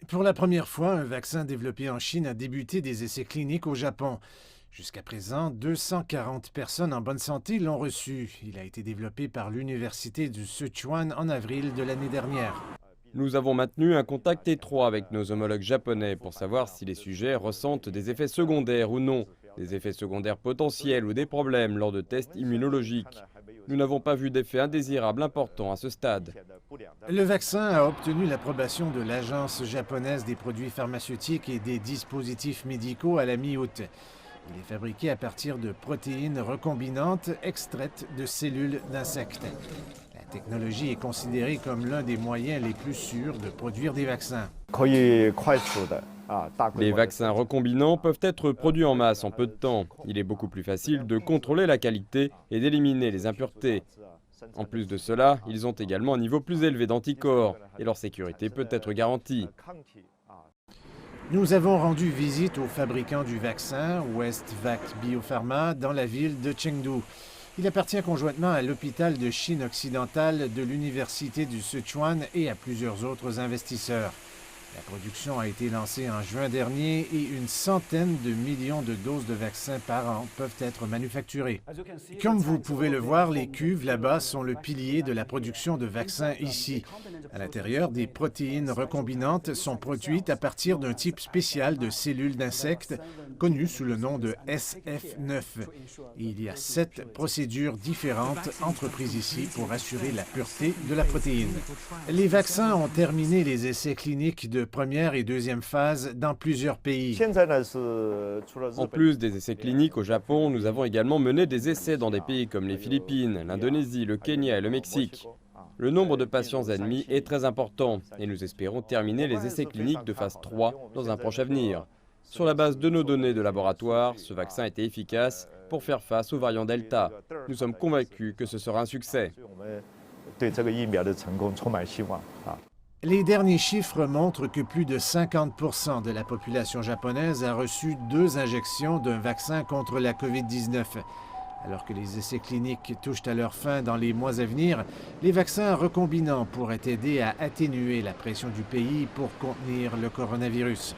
Pour la première fois, un vaccin développé en Chine a débuté des essais cliniques au Japon. Jusqu'à présent, 240 personnes en bonne santé l'ont reçu. Il a été développé par l'Université du Sichuan en avril de l'année dernière. Nous avons maintenu un contact étroit avec nos homologues japonais pour savoir si les sujets ressentent des effets secondaires ou non, des effets secondaires potentiels ou des problèmes lors de tests immunologiques. Nous n'avons pas vu d'effets indésirables importants à ce stade. Le vaccin a obtenu l'approbation de l'Agence japonaise des produits pharmaceutiques et des dispositifs médicaux à la mi-août. Il est fabriqué à partir de protéines recombinantes extraites de cellules d'insectes. La technologie est considérée comme l'un des moyens les plus sûrs de produire des vaccins. Les vaccins recombinants peuvent être produits en masse en peu de temps. Il est beaucoup plus facile de contrôler la qualité et d'éliminer les impuretés. En plus de cela, ils ont également un niveau plus élevé d'anticorps et leur sécurité peut être garantie. Nous avons rendu visite au fabricant du vaccin, Westvac Biopharma, dans la ville de Chengdu. Il appartient conjointement à l'hôpital de Chine occidentale de l'Université du Sichuan et à plusieurs autres investisseurs. La production a été lancée en juin dernier et une centaine de millions de doses de vaccins par an peuvent être manufacturées. Comme vous pouvez le voir, les cuves là-bas sont le pilier de la production de vaccins ici. À l'intérieur, des protéines recombinantes sont produites à partir d'un type spécial de cellules d'insectes connu sous le nom de SF9. Et il y a 7 procédures différentes entreprises ici pour assurer la pureté de la protéine. Les vaccins ont terminé les essais cliniques de première et deuxième phase dans plusieurs pays. En plus des essais cliniques au Japon, nous avons également mené des essais dans des pays comme les Philippines, l'Indonésie, le Kenya et le Mexique. Le nombre de patients admis est très important et nous espérons terminer les essais cliniques de phase 3 dans un proche avenir. Sur la base de nos données de laboratoire, ce vaccin était efficace pour faire face au variant Delta. Nous sommes convaincus que ce sera un succès. Les derniers chiffres montrent que plus de 50% de la population japonaise a reçu 2 injections d'un vaccin contre la COVID-19. Alors que les essais cliniques touchent à leur fin dans les mois à venir, les vaccins recombinants pourraient aider à atténuer la pression du pays pour contenir le coronavirus.